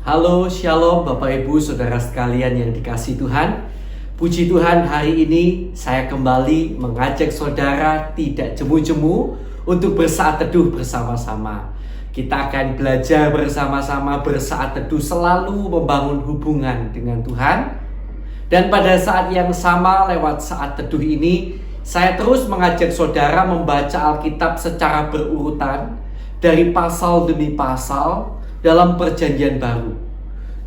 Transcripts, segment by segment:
Halo, Shalom Bapak Ibu Saudara sekalian yang dikasihi Tuhan. Puji Tuhan, hari ini saya kembali mengajak saudara tidak jemu-jemu untuk bersaat teduh bersama-sama. Kita akan belajar bersama-sama bersaat teduh, selalu membangun hubungan dengan Tuhan. Dan pada saat yang sama lewat saat teduh ini, saya terus mengajak saudara membaca Alkitab secara berurutan dari pasal demi pasal dalam perjanjian baru.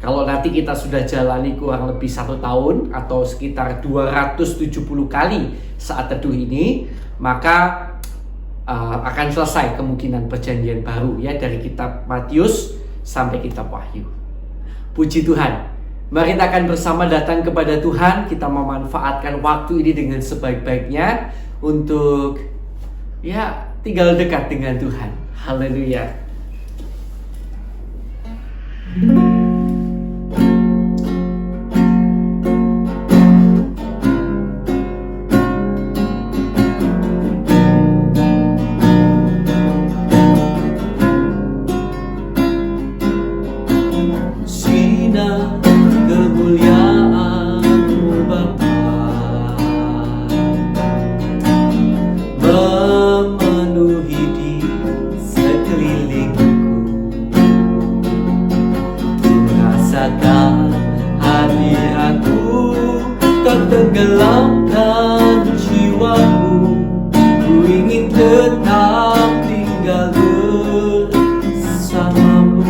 Kalau nanti kita sudah jalani kurang lebih 1 tahun atau sekitar 270 kali saat teduh ini, maka akan selesai kemungkinan perjanjian baru ya, dari kitab Matius sampai kitab Wahyu. Puji Tuhan. Mari kita akan bersama datang kepada Tuhan. Kita memanfaatkan waktu ini dengan sebaik-baiknya untuk tinggal dekat dengan Tuhan. Haleluya. Sinar kemuliaan-Mu Bapa memenuhi di sekelilingku. Rasakan hadirat-Mu, Kau tenggelamkan jiwaku. Ku ingin tetap tinggal bersama-Mu.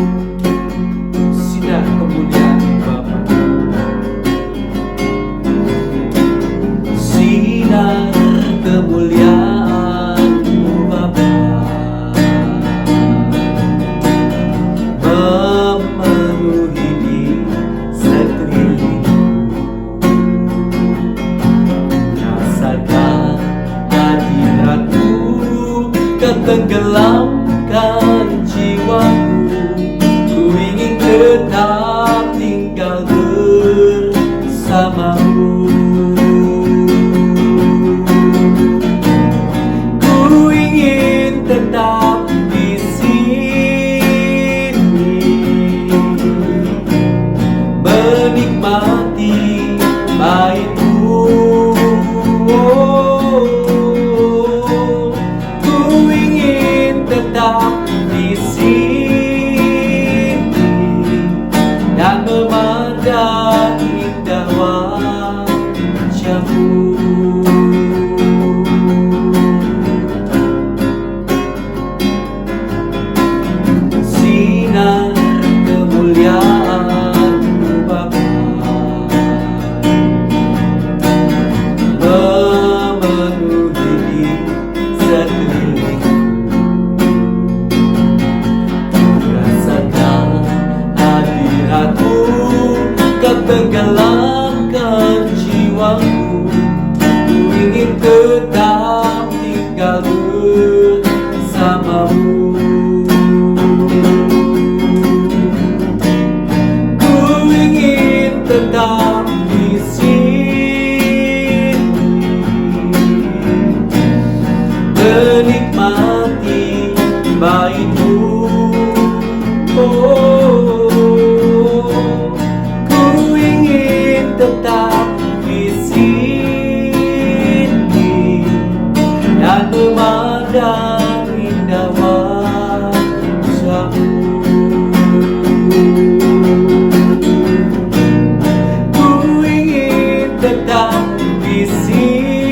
Sinar kemuliaan Bapa, sinar kemuliaan-Mu Bapa memenuhi di sekelilingku. Rasakan hadirat-Mu, Kau tenggelamkan jiwaku. Ku ingin tetap tinggal bersama-Mu. Ku ingin tetap di sini, menikmati bait-Mu. Ku ingin tetap di sini dan memandang indah wajah-Mu. Sinar kemuliaan-Mu Bapa memenuhi di sekelilingku. Rasakan hadirat-Mu, Kau tenggelamkan jiwaku. Ku ingin tetap tinggal bersama-Mu. Ku ingin tetap di sini, menikmati bait-Mu. Ku ingin tetap di sini dan memandang indah wajah-Mu. Ku ingin tetap di sini,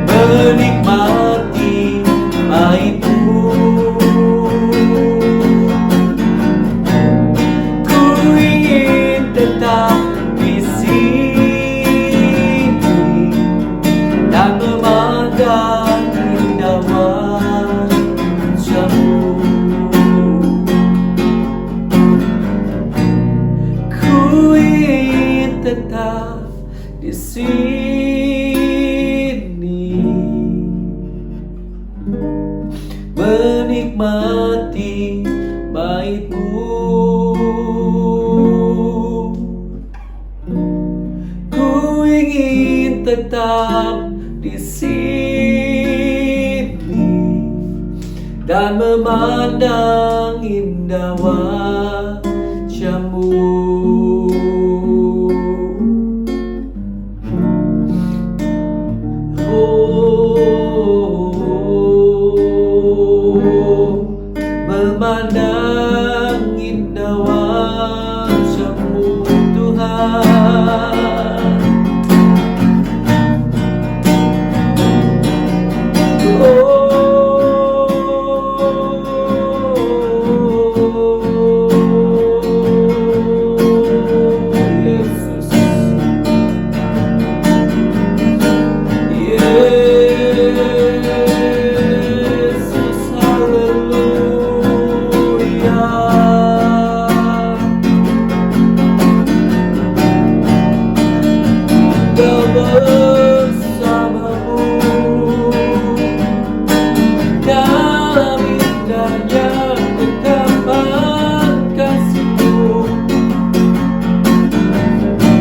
menikmati bait-Mu. Ku ingin tetap di sini dan memandang indah wajah-Mu. Ku ingin tetap di sini, menikmati bait-Mu. Ku ingin tetap di sini dan memandang indah wajah-Mu. Memandang indah wajah-Mu, Tuhan. Yesus, Yesus, haleluya. Tinggal bersama-Mu dalam indahnya genggaman kasih-Mu,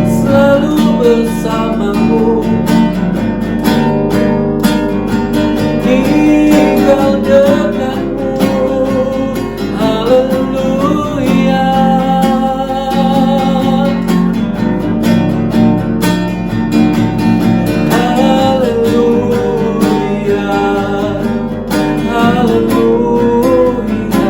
selalu bersama-Mu, tinggal dekat-Mu. Haleluya, haleluya, haleluya.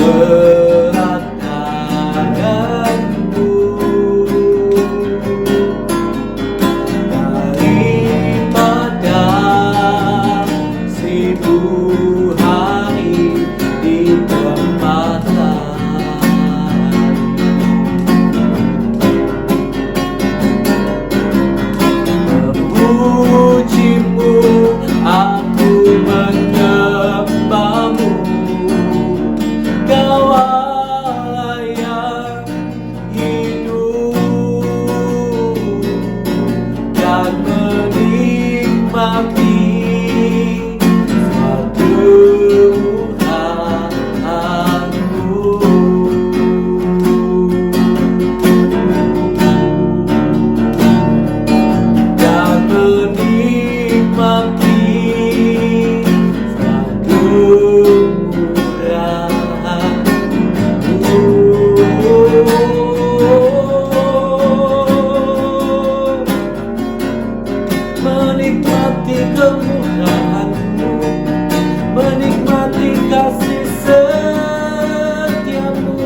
berat tanganmu daripada 1000 hari di tempat lain. Memujimu aku menyembahmu, Kau Allah yang hidup, dan menikmati menikmati kemurahan-Mu, menikmati kasih setia-Mu.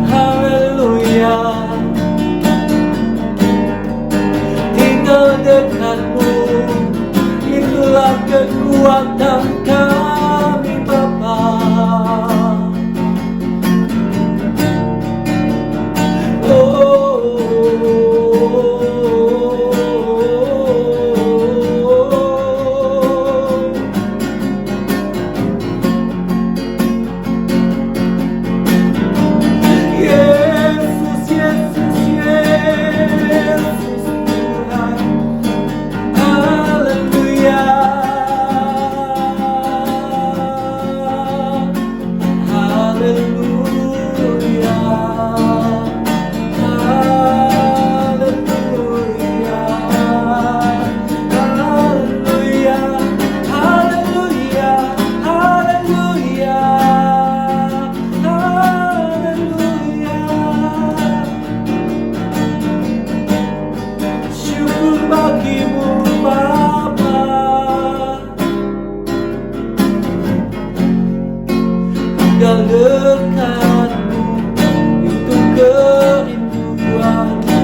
Haleluya, tinggal dekat-Mu, itulah kekuatan kami Bapa. Tinggal dekat-Mu, itu kerinduanku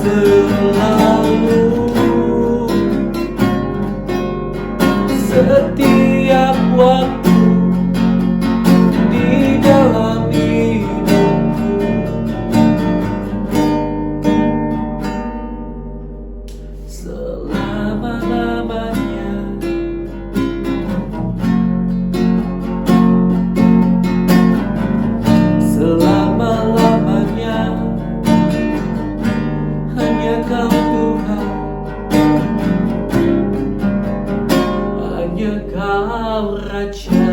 selalu, setiap waktu di dalam hidupku. Selama-lamanya hanya Kau Tuhan, hanya Kau Raja.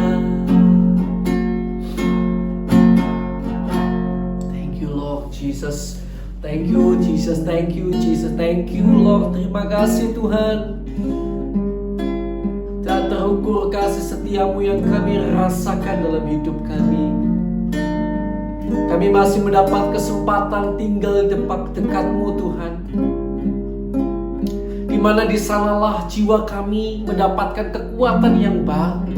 Thank you Lord Jesus, thank you Jesus, thank you Jesus, thank you Lord. Terima kasih Tuhan, tak terukur kasih setia-Mu yang kami rasakan dalam hidup kami. Kami masih mendapat kesempatan tinggal di dekat-Mu Tuhan, di mana di sanalah jiwa kami mendapatkan kekuatan yang baru.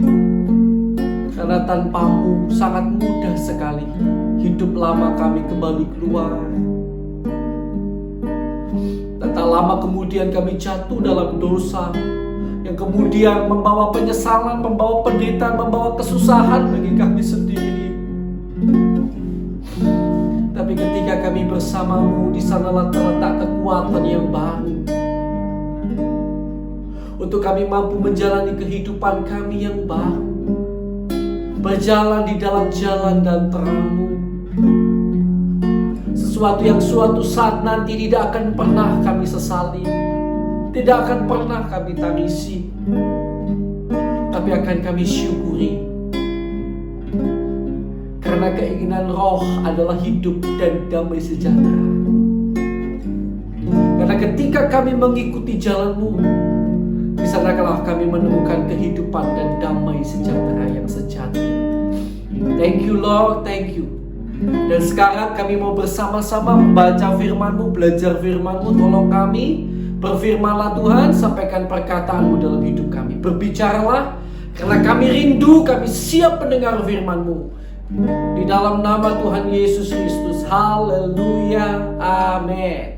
Karena tanpa-Mu sangat mudah sekali hidup lama kami kembali keluar. Dan tak lama kemudian kami jatuh dalam dosa yang kemudian membawa penyesalan, membawa penderitaan, membawa kesusahan bagi kami sendiri. Tapi ketika kami bersama-Mu, di sanalah terletak kekuatan yang baru untuk kami mampu menjalani kehidupan kami yang baru, berjalan di dalam jalan dan terang-Mu. Sesuatu yang suatu saat nanti tidak akan pernah kami sesali, tidak akan pernah kami tangisi, tapi akan kami syukuri. Karena keinginan roh adalah hidup dan damai sejahtera. Karena ketika kami mengikuti jalan-Mu, di sanalah kami menemukan kehidupan dan damai sejahtera yang sejati. Thank you Lord, thank you. Dan sekarang kami mau bersama-sama membaca firman-Mu, belajar firman-Mu. Tolong kami Berfirmanlah Tuhan, sampaikan perkataan-Mu dalam hidup kami. Berbicaralah, karena kami rindu, kami siap mendengar firman-Mu. Di dalam nama Tuhan Yesus Kristus. Haleluya. Amin.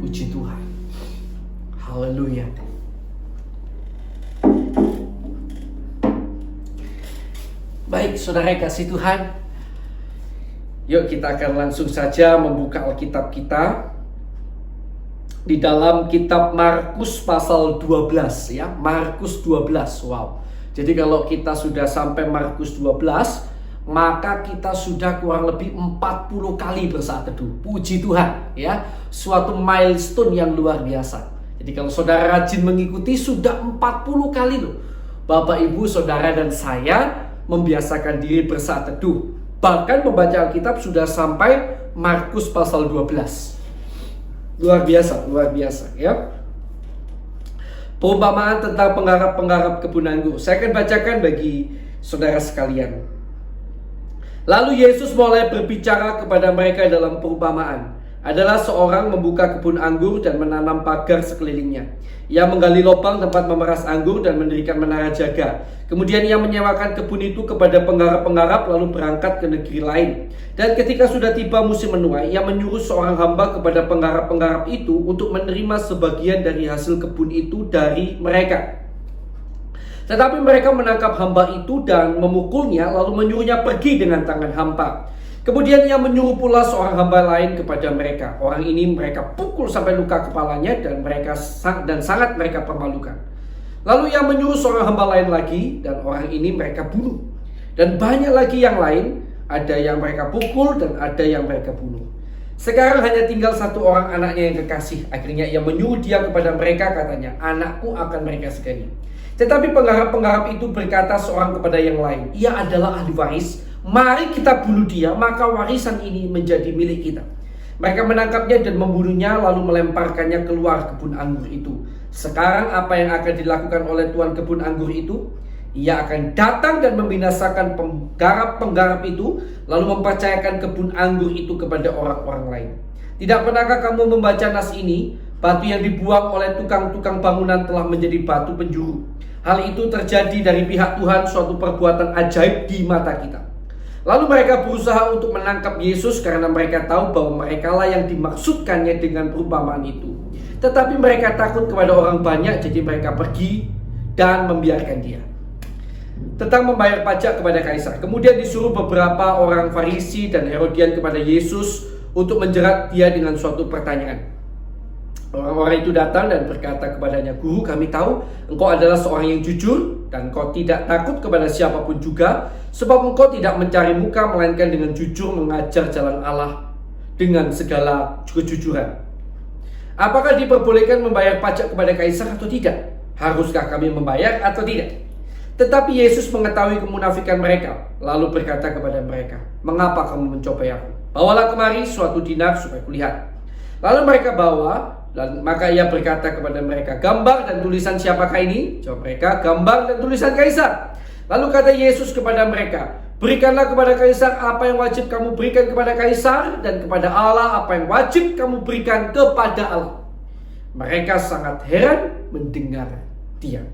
Puji Tuhan. Haleluya. Baik, saudara kasih Tuhan. Yuk kita akan langsung saja membuka Alkitab kita di dalam kitab Markus pasal 12 ya. Markus 12. Wow. Jadi kalau kita sudah sampai Markus 12, maka kita sudah kurang lebih 40 kali bersaat teduh. Puji Tuhan ya. Suatu milestone yang luar biasa. Jadi kalau saudara rajin mengikuti, sudah 40 kali loh Bapak, Ibu, saudara dan saya membiasakan diri bersaat teduh. Bahkan membaca Alkitab sudah sampai Markus pasal 12. Luar biasa ya. Perumpamaan tentang penggarap-penggarap kebun anggur. Saya akan bacakan bagi saudara sekalian. Lalu Yesus mulai berbicara kepada mereka dalam perumpamaan. Adalah seorang membuka kebun anggur dan menanam pagar sekelilingnya. Ia menggali lubang tempat memeras anggur dan mendirikan menara jaga. Kemudian ia menyewakan kebun itu kepada penggarap-penggarap lalu berangkat ke negeri lain. Dan ketika sudah tiba musim menuai, ia menyuruh seorang hamba kepada penggarap-penggarap itu untuk menerima sebagian dari hasil kebun itu dari mereka. Tetapi mereka menangkap hamba itu dan memukulnya lalu menyuruhnya pergi dengan tangan hampa. Kemudian ia menyuruh pula seorang hamba lain kepada mereka. Orang ini mereka pukul sampai luka kepalanya dan sangat mereka permalukan. Lalu ia menyuruh seorang hamba lain lagi dan orang ini mereka bunuh. Dan banyak lagi yang lain, ada yang mereka pukul dan ada yang mereka bunuh. Sekarang hanya tinggal satu orang anaknya yang kekasih. Akhirnya ia menyuruh dia kepada mereka, katanya, anakku akan mereka segani. Tetapi penggarap-penggarap itu berkata seorang kepada yang lain, ia adalah ahli waris. Mari kita bunuh dia, maka warisan ini menjadi milik kita. Mereka menangkapnya dan membunuhnya, lalu melemparkannya keluar kebun anggur itu. Sekarang apa yang akan dilakukan oleh tuan kebun anggur itu? Ia akan datang dan membinasakan penggarap-penggarap itu, lalu mempercayakan kebun anggur itu kepada orang-orang lain. Tidak pernahkah kamu membaca nas ini? Batu yang dibuang oleh tukang-tukang bangunan telah menjadi batu penjuru. Hal itu terjadi dari pihak Tuhan, suatu perbuatan ajaib di mata kita. Lalu mereka berusaha untuk menangkap Yesus karena mereka tahu bahwa merekalah yang dimaksudkannya dengan perumpamaan itu. Tetapi mereka takut kepada orang banyak, jadi mereka pergi dan membiarkan dia. Tentang membayar pajak kepada kaisar. Kemudian disuruh beberapa orang Farisi dan Herodian kepada Yesus untuk menjerat dia dengan suatu pertanyaan. Orang-orang itu datang dan berkata kepadanya, Guru, kami tahu engkau adalah seorang yang jujur dan engkau tidak takut kepada siapapun juga, sebab engkau tidak mencari muka, melainkan dengan jujur mengajar jalan Allah dengan segala kejujuran. Apakah diperbolehkan membayar pajak kepada kaisar atau tidak? Haruskah kami membayar atau tidak? Tetapi Yesus mengetahui kemunafikan mereka, lalu berkata kepada mereka, mengapa kamu mencobai aku? Bawalah kemari suatu dinar supaya kulihat. Lalu mereka bawa, dan maka ia berkata kepada mereka, gambar dan tulisan siapakah ini? Jawab mereka, gambar dan tulisan kaisar. Lalu kata Yesus kepada mereka, berikanlah kepada kaisar apa yang wajib kamu berikan kepada kaisar, dan kepada Allah apa yang wajib kamu berikan kepada Allah. Mereka sangat heran mendengar dia.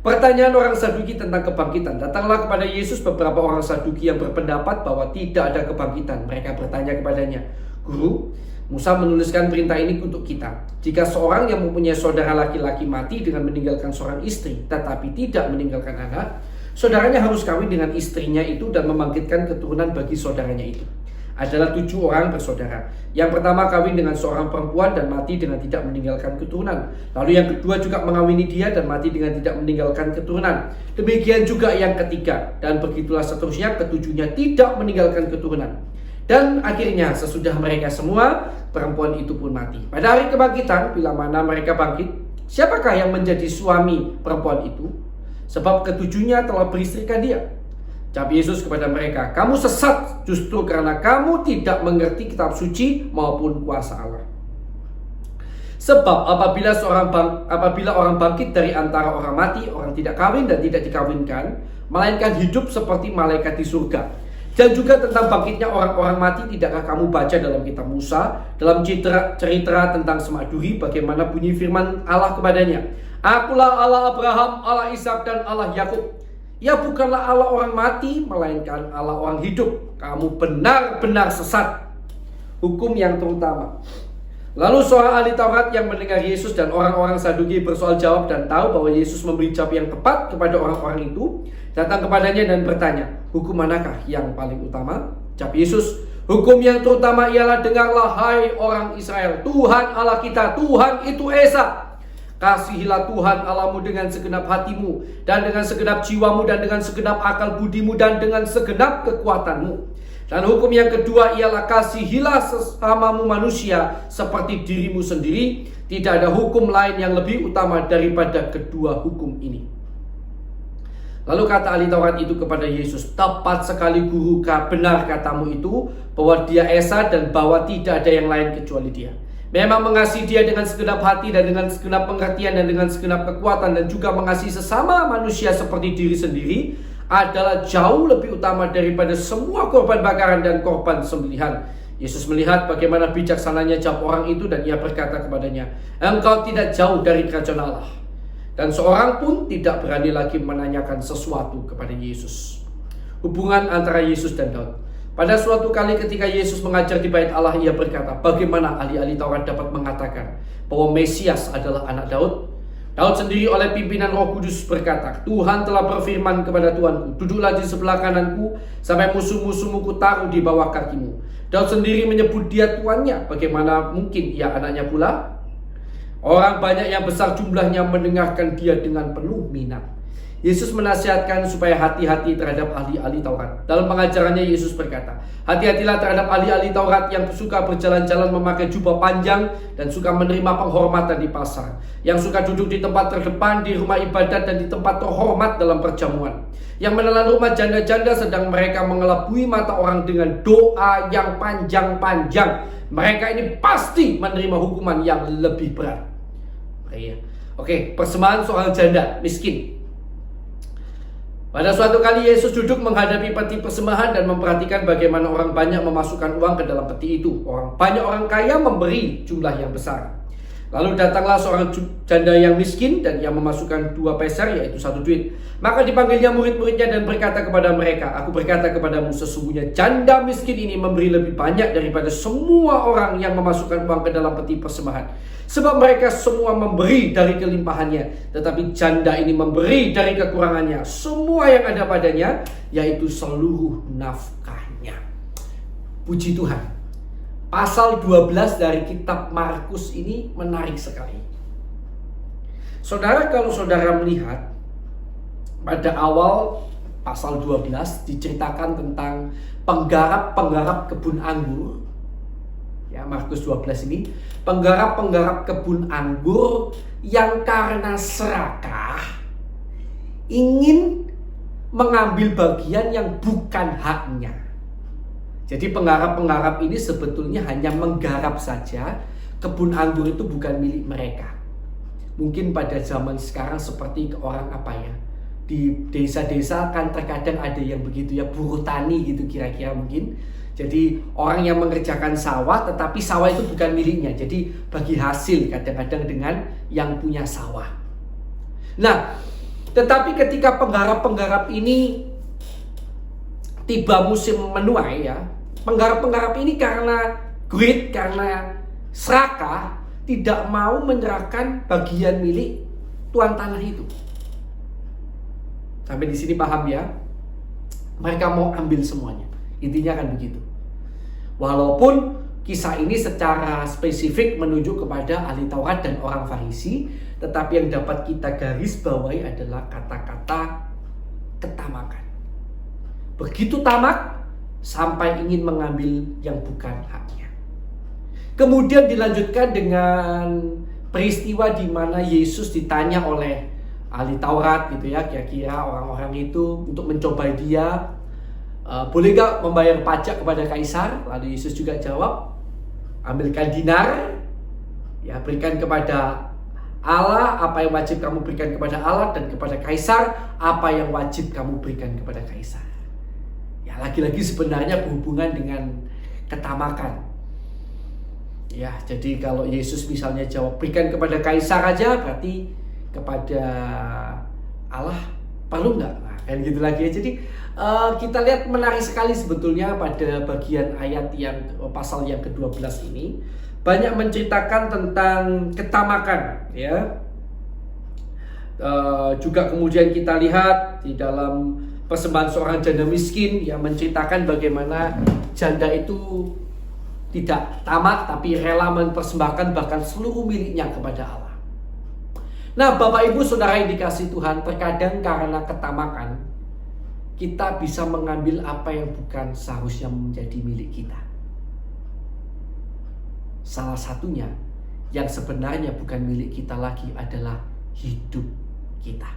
Pertanyaan orang Saduki tentang kebangkitan. Datanglah kepada Yesus beberapa orang Saduki yang berpendapat bahwa tidak ada kebangkitan. Mereka bertanya kepadanya, Guru, Musa menuliskan perintah ini untuk kita. Jika seorang yang mempunyai saudara laki-laki mati dengan meninggalkan seorang istri, tetapi tidak meninggalkan anak, saudaranya harus kawin dengan istrinya itu dan membangkitkan keturunan bagi saudaranya itu. Adalah 7 orang bersaudara. Yang pertama kawin dengan seorang perempuan dan mati dengan tidak meninggalkan keturunan. Lalu yang kedua juga mengawini dia dan mati dengan tidak meninggalkan keturunan. Demikian juga yang ketiga. Dan begitulah seterusnya, ketujuhnya tidak meninggalkan keturunan. Dan akhirnya sesudah mereka semua, perempuan itu pun mati. Pada hari kebangkitan, bila mana mereka bangkit, siapakah yang menjadi suami perempuan itu? Sebab ketujuhnya telah beristrikan dia. Jawab Yesus kepada mereka, kamu sesat justru karena kamu tidak mengerti kitab suci maupun kuasa Allah. Sebab apabila orang bangkit dari antara orang mati, orang tidak kawin dan tidak dikawinkan, melainkan hidup seperti malaikat di surga. Dan juga tentang bangkitnya orang-orang mati, tidakkah kamu baca dalam kitab Musa, dalam cerita tentang Semak Duri, bagaimana bunyi firman Allah kepadanya, Akulah Allah Abraham, Allah Ishak dan Allah Yakub. Ia bukanlah Allah orang mati, melainkan Allah orang hidup. Kamu benar-benar sesat. Hukum yang terutama. Lalu seorang ahli Taurat yang mendengar Yesus dan orang-orang Saduki bersoal jawab dan tahu bahwa Yesus memberi jawab yang tepat kepada orang-orang itu, datang kepadanya dan bertanya, hukum manakah yang paling utama? Jawab Yesus, hukum yang terutama ialah, dengarlah hai orang Israel, Tuhan Allah kita, Tuhan itu Esa. Kasihilah Tuhan Allahmu dengan segenap hatimu, dan dengan segenap jiwamu, dan dengan segenap akal budimu, dan dengan segenap kekuatanmu. Dan hukum yang kedua ialah, kasihilah sesamamu manusia seperti dirimu sendiri. Tidak ada hukum lain yang lebih utama daripada kedua hukum ini. Lalu kata ahli Taurat itu kepada Yesus, tepat sekali guru, benar katamu itu, bahwa dia Esa dan bahwa tidak ada yang lain kecuali dia. Memang mengasihi dia dengan segenap hati dan dengan segenap pengertian dan dengan segenap kekuatan, dan juga mengasihi sesama manusia seperti diri sendiri adalah jauh lebih utama daripada semua korban bakaran dan korban sembelihan. Yesus melihat bagaimana bijaksananya jawab orang itu, dan ia berkata kepadanya, engkau tidak jauh dari kerajaan Allah. Dan seorang pun tidak berani lagi menanyakan sesuatu kepada Yesus. Hubungan antara Yesus dan Daud. Pada suatu kali ketika Yesus mengajar di bait Allah, ia berkata, bagaimana ahli-ahli Taurat dapat mengatakan bahwa Mesias adalah anak Daud? Daud sendiri oleh pimpinan Roh Kudus berkata, Tuhan telah berfirman kepada Tuanku, duduklah di sebelah kananku sampai musuh-musuhmu kutaruh di bawah kakimu. Daud sendiri menyebut dia tuannya, bagaimana mungkin ia anaknya pula? Orang banyak yang besar jumlahnya mendengarkan dia dengan penuh minat. Yesus menasihatkan supaya hati-hati terhadap ahli-ahli Taurat. Dalam pengajarannya Yesus berkata, hati-hatilah terhadap ahli-ahli Taurat yang suka berjalan-jalan memakai jubah panjang dan suka menerima penghormatan di pasar, yang suka duduk di tempat terdepan di rumah ibadat dan di tempat terhormat dalam perjamuan, yang menelan rumah janda-janda sedang mereka mengelabui mata orang dengan doa yang panjang-panjang. Mereka ini pasti menerima hukuman yang lebih berat. Oke, persembahan soal janda miskin. Pada suatu kali Yesus duduk menghadapi peti persembahan dan memperhatikan bagaimana orang banyak memasukkan uang ke dalam peti itu. Banyak orang kaya memberi jumlah yang besar. Lalu datanglah seorang janda yang miskin dan ia memasukkan 2 peser, yaitu 1 duit. Maka dipanggilnya murid-muridnya dan berkata kepada mereka, aku berkata kepadamu, sesungguhnya janda miskin ini memberi lebih banyak daripada semua orang yang memasukkan uang ke dalam peti persembahan. Sebab mereka semua memberi dari kelimpahannya, tetapi janda ini memberi dari kekurangannya, semua yang ada padanya, yaitu seluruh nafkahnya. Puji Tuhan. Pasal 12 dari kitab Markus ini menarik sekali. Saudara, kalau saudara melihat pada awal pasal 12 diceritakan tentang penggarap-penggarap kebun anggur. Ya, Markus 12 ini, penggarap-penggarap kebun anggur yang karena serakah ingin mengambil bagian yang bukan haknya. Jadi penggarap-penggarap ini sebetulnya hanya menggarap saja, kebun anggur itu bukan milik mereka. Mungkin pada zaman sekarang seperti orang di desa-desa kan terkadang ada yang begitu ya, buruh tani gitu kira-kira mungkin. Jadi orang yang mengerjakan sawah tetapi sawah itu bukan miliknya. Jadi bagi hasil kadang-kadang dengan yang punya sawah. Nah, tetapi ketika penggarap-penggarap ini tiba musim menuai ya, penggarap-penggarap ini karena greed, karena serakah, tidak mau menyerahkan bagian milik tuan tanah itu. Sampai di sini paham ya? Mereka mau ambil semuanya. Intinya kan begitu. Walaupun kisah ini secara spesifik menunjuk kepada ahli Taurat dan orang Farisi, tetapi yang dapat kita garis bawahi adalah kata-kata ketamakan. Begitu tamak sampai ingin mengambil yang bukan haknya. Kemudian dilanjutkan dengan peristiwa di mana Yesus ditanya oleh ahli Taurat gitu ya, kira-kira orang-orang itu untuk mencobai dia, boleh gak membayar pajak kepada Kaisar? Lalu Yesus juga jawab, ambilkan dinar, ya berikan kepada Allah apa yang wajib kamu berikan kepada Allah, dan kepada Kaisar apa yang wajib kamu berikan kepada Kaisar. Ya, lagi-lagi sebenarnya berhubungan dengan ketamakan. Ya, jadi kalau Yesus misalnya jawab berikan kepada kaisar aja, berarti kepada Allah perlu nggak? Nah, kan gitu lagi ya. Jadi kita lihat menarik sekali sebetulnya pada bagian ayat yang pasal yang ke-12 ini banyak menceritakan tentang ketamakan, ya. Juga kemudian kita lihat di dalam persembahan seorang janda miskin yang menceritakan bagaimana janda itu tidak tamak tapi rela mempersembahkan bahkan seluruh miliknya kepada Allah. Nah, Bapak Ibu Saudara yang dikasihi Tuhan, terkadang karena ketamakan kita bisa mengambil apa yang bukan seharusnya menjadi milik kita. Salah satunya yang sebenarnya bukan milik kita lagi adalah hidup kita.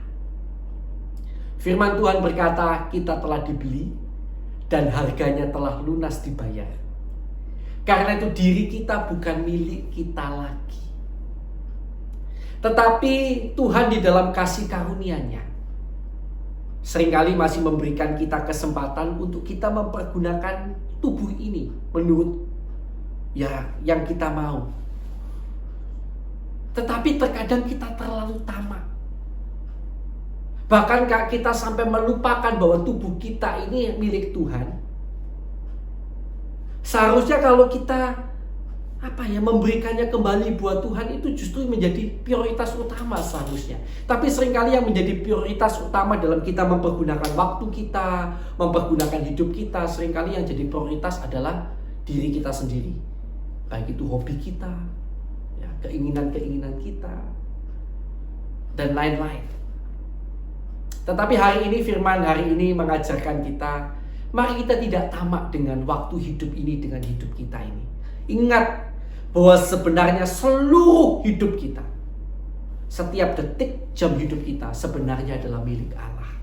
Firman Tuhan berkata, kita telah dibeli dan harganya telah lunas dibayar. Karena itu diri kita bukan milik kita lagi. Tetapi Tuhan di dalam kasih karunia-Nya seringkali masih memberikan kita kesempatan untuk kita mempergunakan tubuh ini menurut yang kita mau. Tetapi terkadang kita terlalu tamak. Bahkan kita sampai melupakan bahwa tubuh kita ini milik Tuhan. Seharusnya kalau kita memberikannya kembali buat Tuhan, itu justru menjadi prioritas utama seharusnya. Tapi seringkali yang menjadi prioritas utama dalam kita mempergunakan waktu kita, mempergunakan hidup kita, seringkali yang jadi prioritas adalah diri kita sendiri. Baik itu hobi kita, ya, keinginan-keinginan kita, dan lain-lain. Tetapi hari ini firman hari ini mengajarkan kita, mari kita tidak tamak dengan waktu hidup ini, dengan hidup kita ini. Ingat bahwa sebenarnya seluruh hidup kita, setiap detik jam hidup kita sebenarnya adalah milik Allah.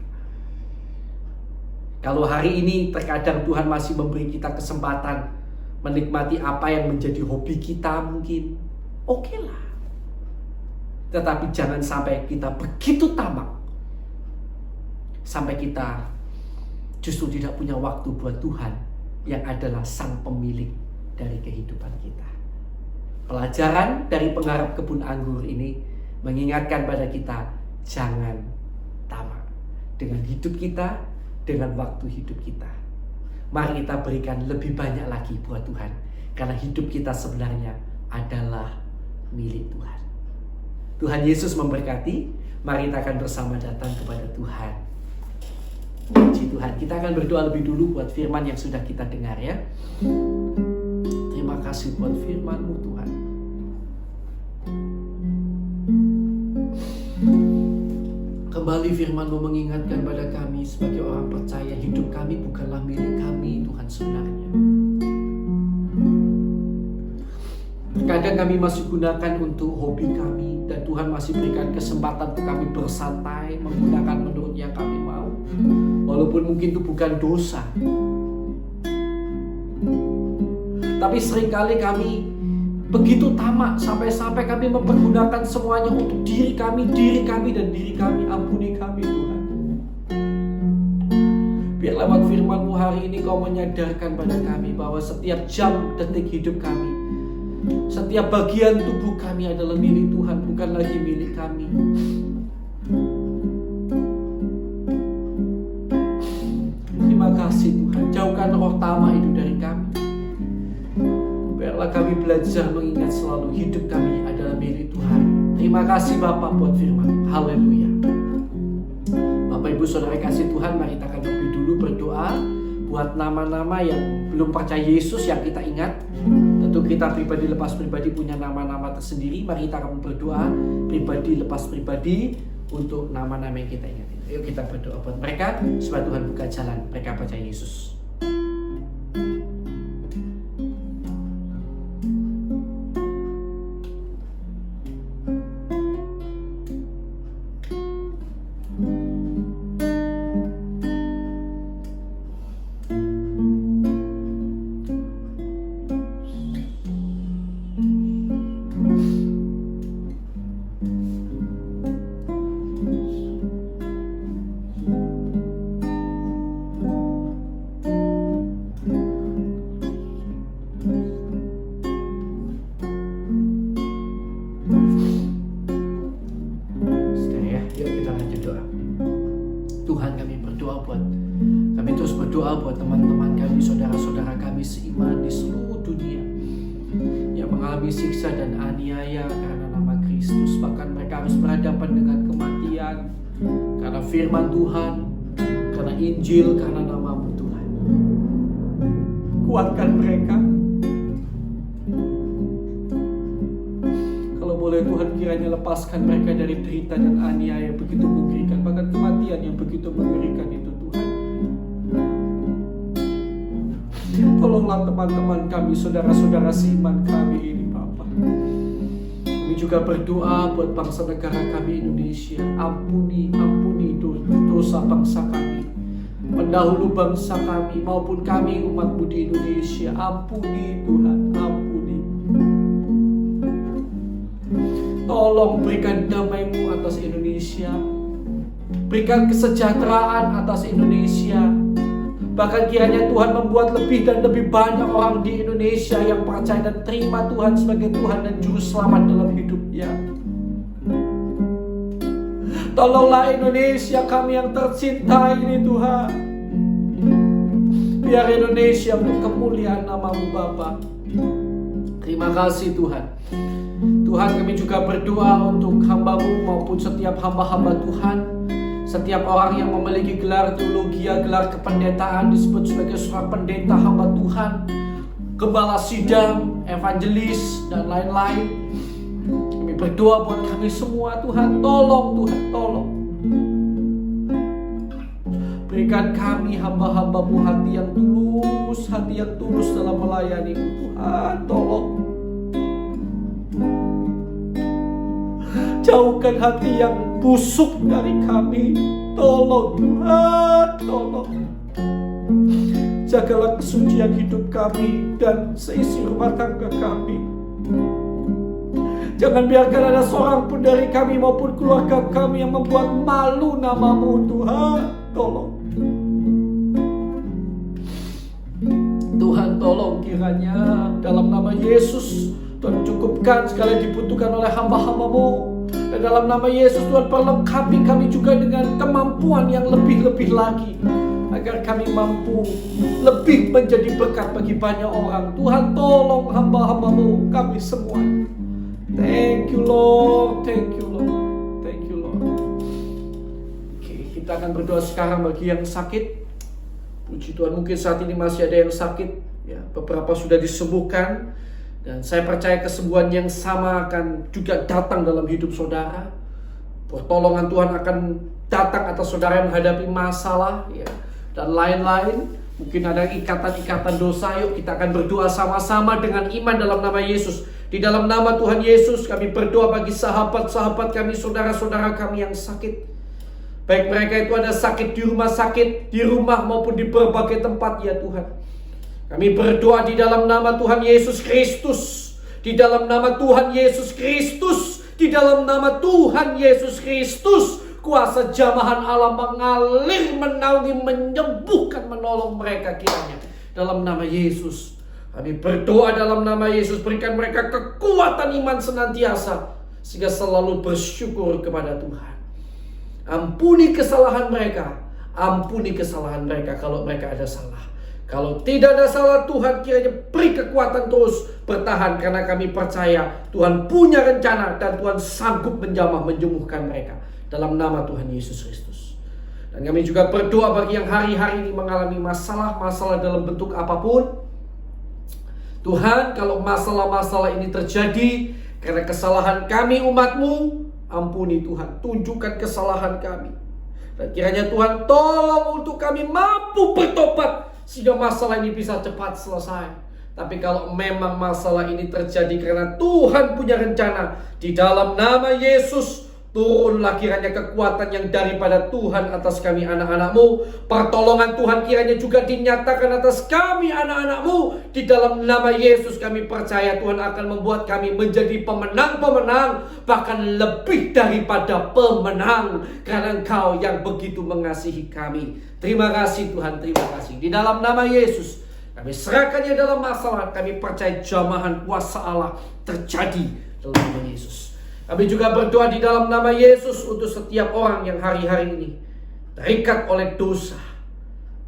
Kalau hari ini terkadang Tuhan masih memberi kita kesempatan menikmati apa yang menjadi hobi kita mungkin, oke lah. Tetapi jangan sampai kita begitu tamak sampai kita justru tidak punya waktu buat Tuhan yang adalah sang pemilik dari kehidupan kita. Pelajaran dari penggarap kebun anggur ini mengingatkan pada kita, jangan tamak dengan hidup kita, dengan waktu hidup kita. Mari kita berikan lebih banyak lagi buat Tuhan, karena hidup kita sebenarnya adalah milik Tuhan. Tuhan Yesus memberkati. Mari kita akan bersama datang kepada Tuhan. Puji Tuhan. Kita akan berdoa lebih dulu buat firman yang sudah kita dengar, ya. Terima kasih buat firman-Mu, Tuhan. Kembali firman-Mu mengingatkan pada kami sebagai orang percaya, hidup kami bukanlah milik kami, Tuhan, sebenarnya. Kadang kami masih gunakan untuk hobi kami, dan Tuhan masih berikan kesempatan untuk kami bersantai, menggunakan menurut yang kami mau. Walaupun mungkin itu bukan dosa. Tapi seringkali kami begitu tamak sampai-sampai kami mempergunakan semuanya untuk diri kami dan diri kami. Ampuni kami, Tuhan. Biar lewat firman-Mu hari ini Kau menyadarkan pada kami bahwa setiap jam detik hidup kami, setiap bagian tubuh kami adalah milik Tuhan, bukan lagi milik kami. Terima kasih Tuhan, jauhkan roh tamak itu dari kami. Biarlah kami belajar mengingat selalu hidup kami adalah milik Tuhan. Terima kasih Bapa buat firman. Haleluya. Bapak Ibu Saudara kasih Tuhan, mari kita akan lebih dulu berdoa buat nama-nama yang belum percaya Yesus yang kita ingat. Tentu kita pribadi lepas pribadi punya nama-nama tersendiri. Mari kita akan berdoa pribadi lepas pribadi untuk nama-nama yang kita ingat. Yuk kita berdoa buat mereka supaya Tuhan buka jalan mereka percaya Yesus. berdoa buat teman-teman kami, saudara-saudara kami seiman di seluruh dunia yang mengalami siksa dan aniaya karena nama Kristus. Bahkan mereka harus berhadapan dengan kematian karena firman Tuhan, karena Injil, karena nama-Mu Tuhan. Kuatkan mereka. Kalau boleh Tuhan, kiranya lepaskan mereka dari derita dan aniaya yang begitu mengerikan, bahkan kematian yang begitu mengerikan itu Tuhan. Tolonglah teman-teman kami, saudara-saudara seiman kami ini Bapa. Kami juga berdoa buat bangsa negara kami Indonesia. Ampuni dosa bangsa kami, pendahulu bangsa kami maupun kami umat-Mu di Indonesia. Ampuni Tuhan, ampuni. Tolong berikan damai-Mu atas Indonesia, berikan kesejahteraan atas Indonesia. Bahkan kiranya Tuhan membuat lebih dan lebih banyak orang di Indonesia yang percaya dan terima Tuhan sebagai Tuhan dan Juru Selamat dalam hidupnya. Tolonglah Indonesia kami yang tercinta ini Tuhan. Biar Indonesia untuk kemuliaan nama-Mu Bapa. Terima kasih Tuhan. Tuhan, kami juga berdoa untuk hamba-Mu maupun setiap hamba-hamba Tuhan. Setiap orang yang memiliki gelar teologi, gelar kependetaan disebut sebagai seorang pendeta hamba Tuhan, gembala sidang, evangelis, dan lain-lain. Kami berdoa buat kami semua Tuhan. Tolong Tuhan, tolong. Berikan kami hamba-hamba-Mu hati yang tulus dalam melayani-Mu Tuhan. Tolong. Jauhkan hati yang busuk dari kami. Tolong Tuhan, tolong. Jagalah kesucian hidup kami dan seisi rumah tangga kami. Jangan biarkan ada seorang pun dari kami maupun keluarga kami yang membuat malu nama-Mu Tuhan. Tolong. Tuhan, tolong kiranya dalam nama Yesus Tuhan cukupkan segala yang dibutuhkan oleh hamba-hamba-Mu. Dan dalam nama Yesus Tuhan perlengkapi kami juga dengan kemampuan yang lebih-lebih lagi, agar kami mampu lebih menjadi berkat bagi banyak orang. Tuhan, tolong hamba-hamba-Mu kami semua. Thank you Lord, thank you Lord, thank you Lord. Oke, kita akan berdoa sekarang bagi yang sakit. Puji Tuhan, mungkin saat ini masih ada yang sakit ya, beberapa sudah disembuhkan. Dan saya percaya kesembuhan yang sama akan juga datang dalam hidup saudara. Pertolongan Tuhan akan datang atas saudara yang menghadapi masalah ya, dan lain-lain. Mungkin ada ikatan-ikatan dosa. Yuk kita akan berdoa sama-sama dengan iman dalam nama Yesus. Di dalam nama Tuhan Yesus kami berdoa bagi sahabat-sahabat kami, saudara-saudara kami yang sakit. Baik mereka itu ada sakit di rumah sakit, di rumah maupun di berbagai tempat ya Tuhan. Kami berdoa di dalam nama Tuhan Yesus Kristus. Di dalam nama Tuhan Yesus Kristus. Di dalam nama Tuhan Yesus Kristus. Kuasa jamahan Allah mengalir, menaungi, menyembuhkan, menolong mereka kiranya. Dalam nama Yesus. Kami berdoa dalam nama Yesus. Berikan mereka kekuatan iman senantiasa, sehingga selalu bersyukur kepada Tuhan. Ampuni kesalahan mereka. Ampuni kesalahan mereka kalau mereka ada salah. Kalau tidak ada salah Tuhan, kiranya beri kekuatan terus bertahan. Karena kami percaya Tuhan punya rencana dan Tuhan sanggup menjamah, menyembuhkan mereka. Dalam nama Tuhan Yesus Kristus. Dan kami juga berdoa bagi yang hari-hari ini mengalami masalah-masalah dalam bentuk apapun. Tuhan, kalau masalah-masalah ini terjadi karena kesalahan kami umat-Mu, ampuni Tuhan, tunjukkan kesalahan kami. Dan kiranya Tuhan tolong untuk kami mampu bertobat, sehingga masalah ini bisa cepat selesai. Tapi kalau memang masalah ini terjadi karena Tuhan punya rencana, di dalam nama Yesus, turunlah kiranya kekuatan yang daripada Tuhan atas kami anak-anak-Mu. Pertolongan Tuhan kiranya juga dinyatakan atas kami anak-anak-Mu. Di dalam nama Yesus kami percaya Tuhan akan membuat kami menjadi pemenang-pemenang, bahkan lebih daripada pemenang, karena Engkau yang begitu mengasihi kami. Terima kasih Tuhan, terima kasih. Di dalam nama Yesus kami serahkannya dalam masalah. Kami percaya jamahan kuasa Allah terjadi dalam nama Yesus. Kami juga berdoa di dalam nama Yesus untuk setiap orang yang hari-hari ini terikat oleh dosa,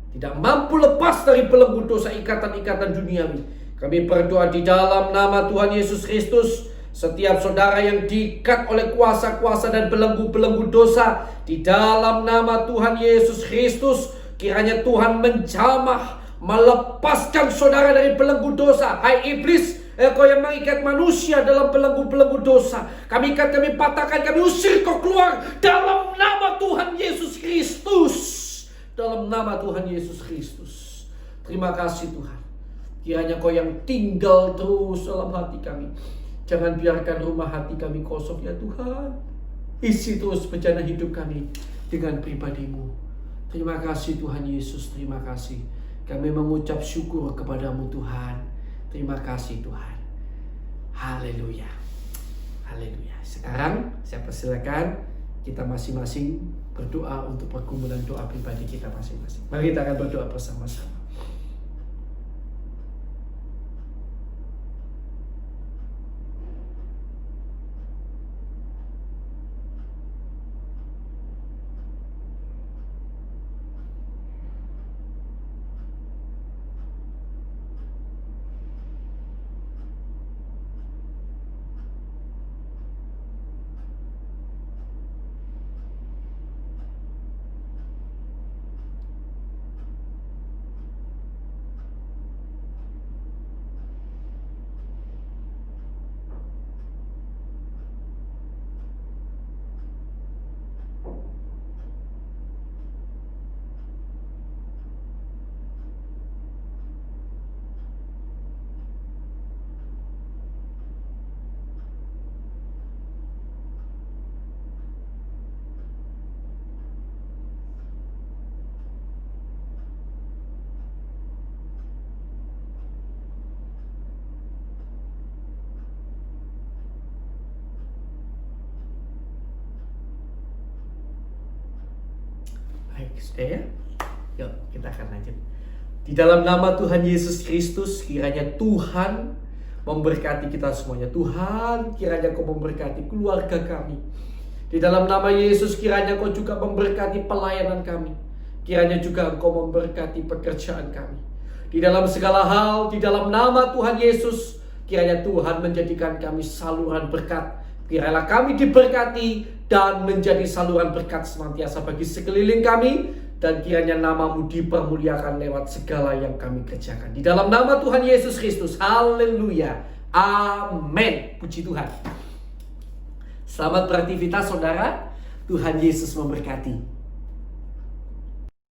tidak mampu lepas dari belenggu dosa ikatan-ikatan duniawi. Kami berdoa di dalam nama Tuhan Yesus Kristus, setiap saudara yang diikat oleh kuasa-kuasa dan belenggu-belenggu dosa, di dalam nama Tuhan Yesus Kristus, kiranya Tuhan menjamah, melepaskan saudara dari belenggu dosa. Hai iblis, kau yang mengikat manusia dalam belenggu-belenggu dosa, kami ikat, kami patahkan, kami usir kau keluar dalam nama Tuhan Yesus Kristus. Dalam nama Tuhan Yesus Kristus. Terima kasih Tuhan. Kiranya kau yang tinggal terus dalam hati kami. Jangan biarkan rumah hati kami kosong ya Tuhan. Isi terus bejana hidup kami dengan pribadi-Mu. Terima kasih Tuhan Yesus, terima kasih. Kami mengucap syukur kepadamu Tuhan. Terima kasih Tuhan. Haleluya. Haleluya. Sekarang saya persilakan kita masing-masing berdoa untuk pergumulan doa pribadi kita masing-masing. Mari kita akan berdoa bersama-sama. Baik, sudah ya? Yuk, kita akan lanjut. Di dalam nama Tuhan Yesus Kristus, kiranya Tuhan memberkati kita semuanya. Tuhan, kiranya Kau memberkati keluarga kami. Di dalam nama Yesus, kiranya Kau juga memberkati pelayanan kami. Kiranya juga Engkau memberkati pekerjaan kami. Di dalam segala hal, di dalam nama Tuhan Yesus, kiranya Tuhan menjadikan kami saluran berkat. Kiranya kami diberkati dan menjadi saluran berkat senantiasa bagi sekeliling kami. Dan kiranya nama-Mu dipermuliakan lewat segala yang kami kerjakan. Di dalam nama Tuhan Yesus Kristus. Haleluya. Amin. Puji Tuhan. Selamat beraktivitas saudara. Tuhan Yesus memberkati.